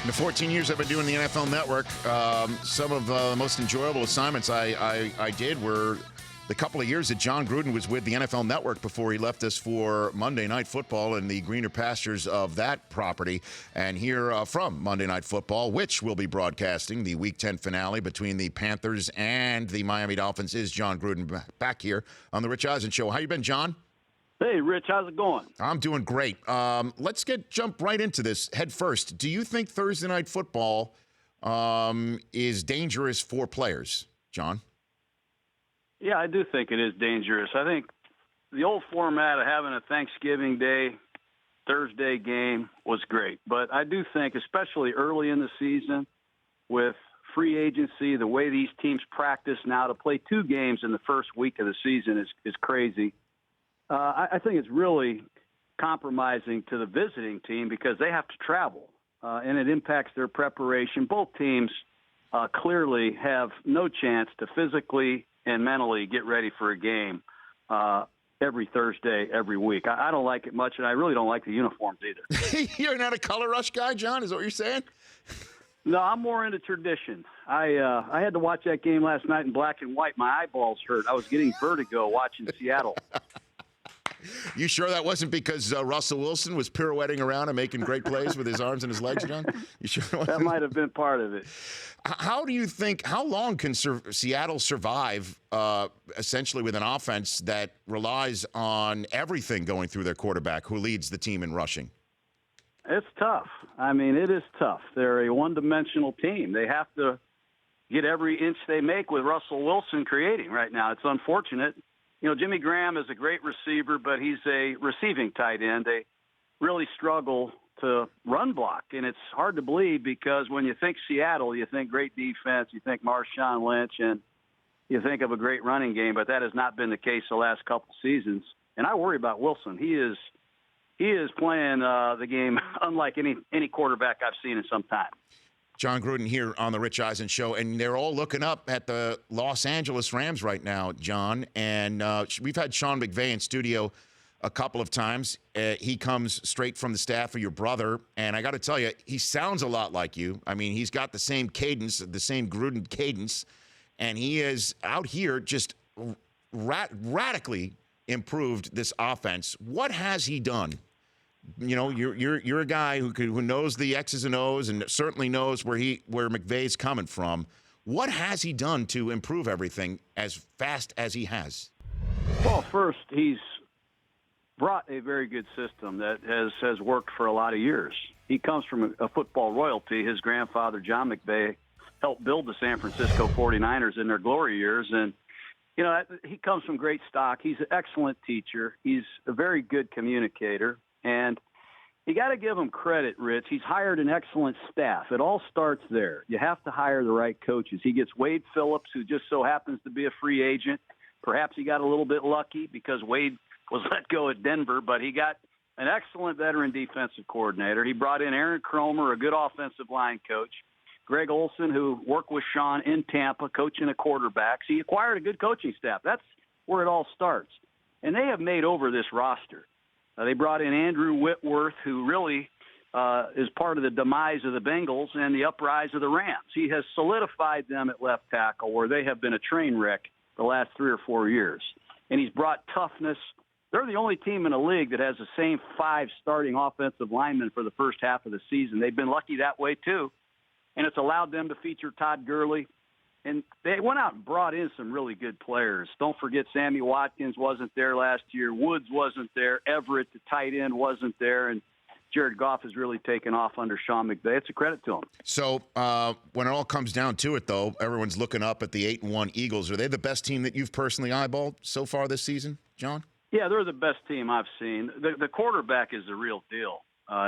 In the 14 years I've been doing the NFL Network, some of the most enjoyable assignments I did were the couple of years that Jon Gruden was with the NFL Network before he left us for Monday Night Football in the greener pastures of that property. And here from Monday Night Football, which will be broadcasting the Week 10 finale between the Panthers and the Miami Dolphins, is Jon Gruden back here on the Rich Eisen Show. How you been, John? Hey, Rich, how's it going? I'm doing great. Let's jump right into this head first. Do you think Thursday Night Football is dangerous for players, John? Yeah, I do think it is dangerous. I think the old format of having a Thanksgiving Day, Thursday game was great. But I do think, especially early in the season, with free agency, the way these teams practice now, to play two games in the first week of the season is crazy. I think it's really compromising to the visiting team because they have to travel, and it impacts their preparation. Both teams clearly have no chance to physically and mentally get ready for a game every Thursday, every week. I don't like it much, and I really don't like the uniforms either. You're not a color rush guy, John? Is that what you're saying? No, I'm more into tradition. I had to watch that game last night in black and white. My eyeballs hurt. I was getting vertigo watching Seattle. You sure that wasn't because Russell Wilson was pirouetting around and making great plays with his arms and his legs, John? You sure it wasn't? That might have been part of it. How do you think, how long can Seattle survive essentially with an offense that relies on everything going through their quarterback, who leads the team in rushing? It's tough. I mean, it is tough. They're a one-dimensional team. They have to get every inch they make with Russell Wilson creating right now. It's unfortunate. You know, Jimmy Graham is a great receiver, but he's a receiving tight end. They really struggle to run block, and it's hard to believe because when you think Seattle, you think great defense, you think Marshawn Lynch, and you think of a great running game, but that has not been the case the last couple seasons. And I worry about Wilson. He is playing the game unlike any quarterback I've seen in some time. Jon Gruden here on the Rich Eisen Show, and they're all looking up at the Los Angeles Rams right now, John. And we've had Sean McVay in studio a couple of times. He comes straight from the staff of your brother, and I got to tell you, he sounds a lot like you. I mean, he's got the same cadence, the same Gruden cadence, and he is out here just radically improved this offense. What has he done? You know, you're a guy who knows the X's and O's and certainly knows where McVay's coming from. What has he done to improve everything as fast as he has? Well, first, he's brought a very good system that has worked for a lot of years. He comes from a football royalty. His grandfather, John McVay, helped build the San Francisco 49ers in their glory years. And, you know, he comes from great stock. He's an excellent teacher. He's a very good communicator. And you got to give him credit, Rich. He's hired an excellent staff. It all starts there. You have to hire the right coaches. He gets Wade Phillips, who just so happens to be a free agent. Perhaps he got a little bit lucky because Wade was let go at Denver, but he got an excellent veteran defensive coordinator. He brought in Aaron Kromer, a good offensive line coach. Greg Olson, who worked with Sean in Tampa, coaching the quarterbacks. He acquired a good coaching staff. That's where it all starts. And they have made over this roster. They brought in Andrew Whitworth, who really is part of the demise of the Bengals and the uprise of the Rams. He has solidified them at left tackle, where they have been a train wreck the last 3 or 4 years. And he's brought toughness. They're the only team in the league that has the same 5 starting offensive linemen for the first half of the season. They've been lucky that way, too. And it's allowed them to feature Todd Gurley. And they went out and brought in some really good players. Don't forget Sammy Watkins wasn't there last year. Woods wasn't there. Everett, the tight end, wasn't there. And Jared Goff has really taken off under Sean McVay. It's a credit to him. So when it all comes down to it, though, everyone's looking up at the 8-1 Eagles. Are they the best team that you've personally eyeballed so far this season, John? Yeah, they're the best team I've seen. The quarterback is the real deal.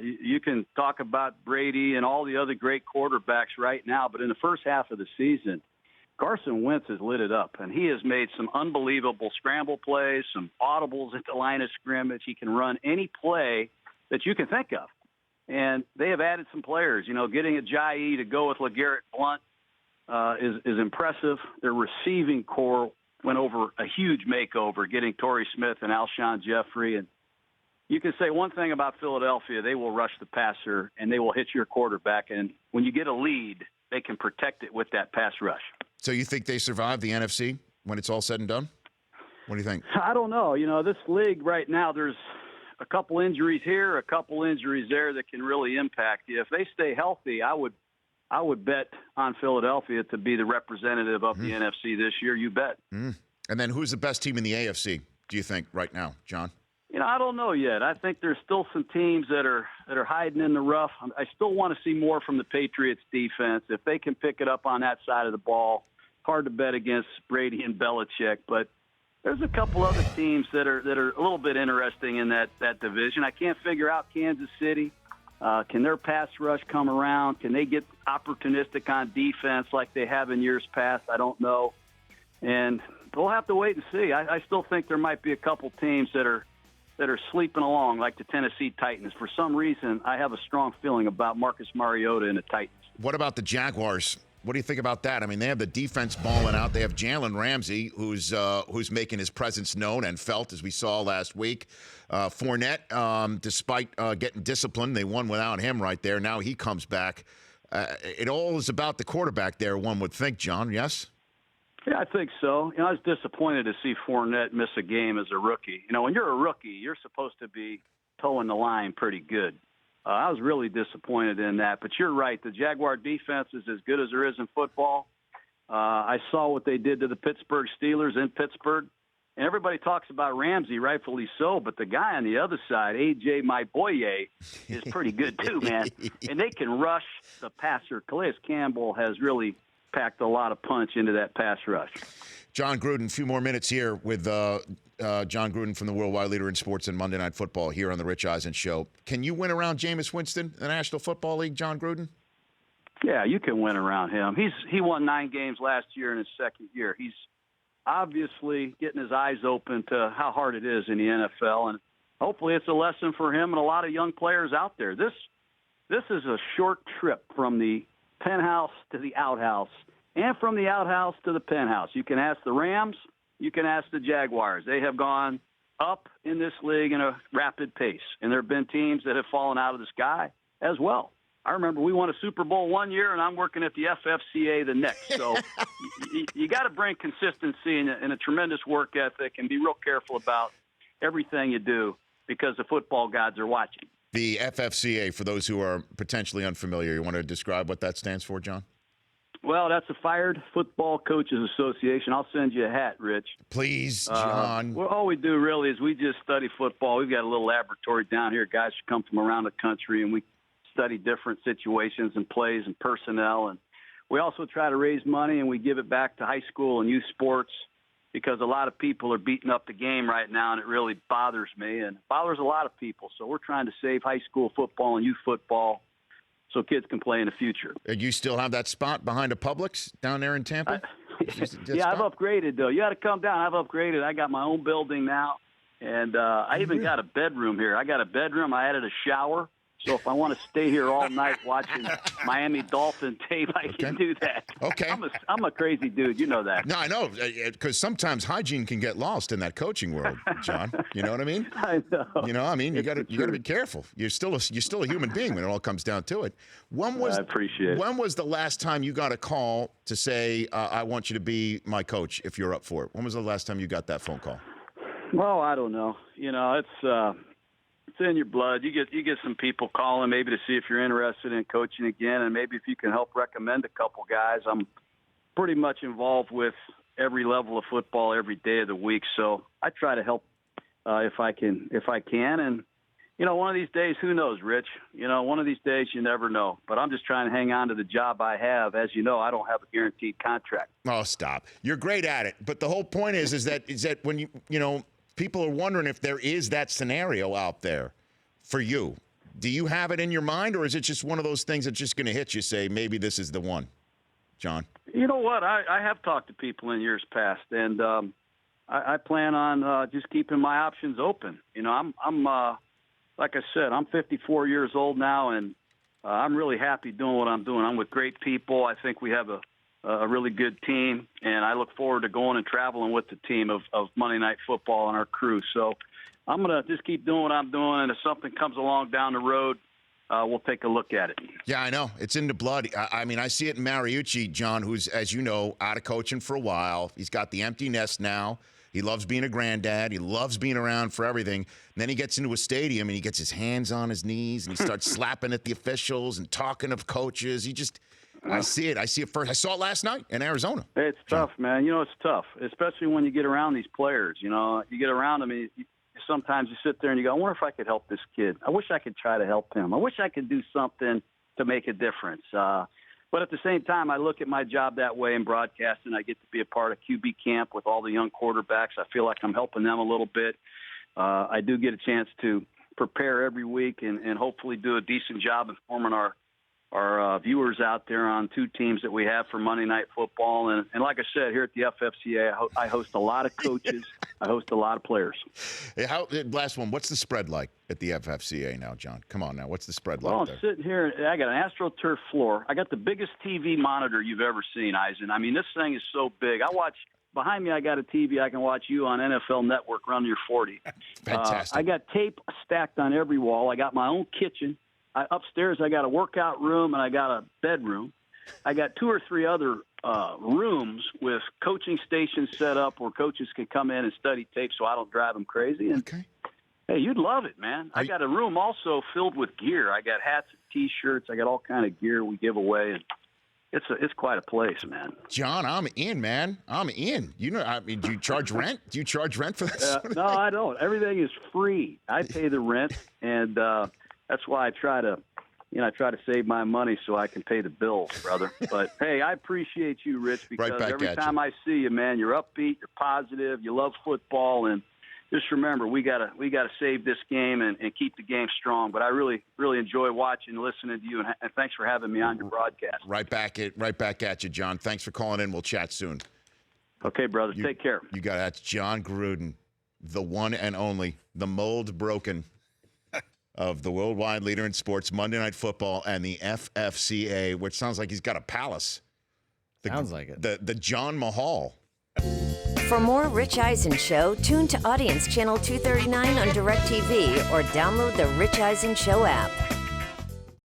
You can talk about Brady and all the other great quarterbacks right now, but in the first half of the season, Carson Wentz has lit it up, and he has made some unbelievable scramble plays, some audibles at the line of scrimmage. He can run any play that you can think of. And they have added some players. You know, getting Ajayi to go with LeGarrette Blount is impressive. Their receiving core went over a huge makeover, getting Torrey Smith and Alshon Jeffrey. And you can say one thing about Philadelphia: they will rush the passer and they will hit your quarterback. And when you get a lead, they can protect it with that pass rush. So you think they survive the NFC when it's all said and done? What do you think? I don't know. This league right now, there's a couple injuries here, a couple injuries there that can really impact you. If they stay healthy, I would bet on Philadelphia to be the representative of the NFC this year. You bet. And then who's the best team in the AFC, do you think, right now, John? I don't know yet. I think there's still some teams that are hiding in the rough. I still want to see more from the Patriots defense. If they can pick it up on that side of the ball, hard to bet against Brady and Belichick, but there's a couple other teams that are a little bit interesting in that division. I can't figure out Kansas City. Can their pass rush come around? Can they get opportunistic on defense like they have in years past? I don't know. And we'll have to wait and see. I still think there might be a couple teams that are sleeping along, like the Tennessee Titans. For some reason, I have a strong feeling about Marcus Mariota and the Titans. What about the Jaguars? What do you think about that? I mean, they have the defense balling out. They have Jalen Ramsey, who's making his presence known and felt, as we saw last week. Fournette, despite getting disciplined, they won without him right there. Now he comes back. It all is about the quarterback there, one would think, John, yes? Yeah, I think so. I was disappointed to see Fournette miss a game as a rookie. When you're a rookie, you're supposed to be towing the line pretty good. I was really disappointed in that. But you're right. The Jaguar defense is as good as there is in football. I saw what they did to the Pittsburgh Steelers in Pittsburgh. And everybody talks about Ramsey, rightfully so, but the guy on the other side, A.J. Myboye, is pretty good too, man. And they can rush the passer. Calais Campbell has really packed a lot of punch into that pass rush. Jon Gruden, a few more minutes here with Jon Gruden from the Worldwide Leader in Sports and Monday Night Football here on the Rich Eisen Show. Can you win around Jameis Winston in the National Football League, Jon Gruden? Yeah, you can win around him. He won 9 games last year in his second year. He's obviously getting his eyes open to how hard it is in the NFL, and hopefully it's a lesson for him and a lot of young players out there. This is a short trip from the penthouse to the outhouse, and from the outhouse to the penthouse. You can ask the Rams, you can ask the Jaguars. They have gone up in this league in a rapid pace, and there have been teams that have fallen out of the sky as well. I remember we won a Super Bowl one year, and I'm working at the FFCA the next. So you got to bring consistency and a tremendous work ethic and be real careful about everything you do because the football gods are watching. The FFCA, for those who are potentially unfamiliar, you want to describe what that stands for, John? Well, that's the Fired Football Coaches Association. I'll send you a hat, Rich. Please, John. Well, all we do really is we just study football. We've got a little laboratory down here. Guys who come from around the country, and we study different situations and plays and personnel. And we also try to raise money, and we give it back to high school and youth sports because a lot of people are beating up the game right now, and it really bothers me and bothers a lot of people. So we're trying to save high school football and youth football so kids can play in the future. You still have that spot behind a Publix down there in Tampa? Yeah, I've upgraded, though. You got to come down. I've upgraded. I got my own building now, and I even got a bedroom here. I got a bedroom. I added a shower. So if I want to stay here all night watching Miami Dolphin tape, I can do that. Okay. I'm a crazy dude. You know that. No, I know, because sometimes hygiene can get lost in that coaching world, John. You know what I mean? I know. You got to be careful. You're still a human being when it all comes down to it. I appreciate it. When was the last time you got a call to say, I want you to be my coach if you're up for it? When was the last time you got that phone call? Well, I don't know. It's in your blood. You get some people calling maybe to see if you're interested in coaching again, and maybe if you can help recommend a couple guys. I'm pretty much involved with every level of football every day of the week, so I try to help if I can. And one of these days, who knows, Rich? One of these days, you never know. But I'm just trying to hang on to the job I have. As you know, I don't have a guaranteed contract. Oh, stop! You're great at it, but the whole point is that when people are wondering if there is that scenario out there for you. Do you have it in your mind, or is it just one of those things that's just going to hit you, say, maybe this is the one, John? You know what? I have talked to people in years past, and I plan on just keeping my options open. I'm like I said, I'm 54 years old now, and I'm really happy doing what I'm doing. I'm with great people. I think we have a really good team, and I look forward to going and traveling with the team of Monday Night Football and our crew. So I'm going to just keep doing what I'm doing, and if something comes along down the road, we'll take a look at it. Yeah, I know. It's in the blood. I mean, I see it in Mariucci, John, who's, as you know, out of coaching for a while. He's got the empty nest now. He loves being a granddad. He loves being around for everything. And then he gets into a stadium and he gets his hands on his knees and he starts slapping at the officials and talking of coaches. I see it. I see it first. I saw it last night in Arizona. It's tough, man. It's tough, especially when you get around these players. You get around them, and sometimes you sit there and you go, I wonder if I could help this kid. I wish I could try to help him. I wish I could do something to make a difference. But at the same time, I look at my job that way in broadcasting. I get to be a part of QB camp with all the young quarterbacks. I feel like I'm helping them a little bit. I do get a chance to prepare every week and hopefully do a decent job informing our viewers out there on two teams that we have for Monday Night Football. And like I said, here at the FFCA, I host a lot of coaches. I host a lot of players. Hey, last one, what's the spread like at the FFCA now, John? Come on now. What's the spread like there? Well, I'm sitting here. I got an AstroTurf floor. I got the biggest TV monitor you've ever seen, Eisen. I mean, this thing is so big. Behind me, I got a TV. I can watch you on NFL Network run your 40. Fantastic. I got tape stacked on every wall. I got my own kitchen. Upstairs, I got a workout room and I got a bedroom. I got 2 or 3 other rooms with coaching stations set up where coaches can come in and study tape so I don't drive them crazy. And, okay. Hey, you'd love it, man. I got a room also filled with gear. I got hats and T-shirts. I got all kind of gear we give away. And it's quite a place, man. John, I'm in, man. I'm in. I mean, do you charge rent? Do you charge rent for this? No, I don't. Everything is free. I pay the rent, and that's why I try to save my money so I can pay the bills, brother. But hey, I appreciate you, Rich, because every time I see you, man, you're upbeat, you're positive, you love football, and just remember we gotta save this game and keep the game strong. But I really, really enjoy watching and listening to you, and thanks for having me on your broadcast. Right back at you, John. Thanks for calling in. We'll chat soon. Okay, brother. Take care. You got it. That's Jon Gruden, the one and only, the mold broken of the worldwide leader in sports, Monday Night Football, and the FFCA, which sounds like he's got a palace. Sounds like it. The John Mahal. For more Rich Eisen Show, tune to Audience Channel 239 on DirecTV or download the Rich Eisen Show app.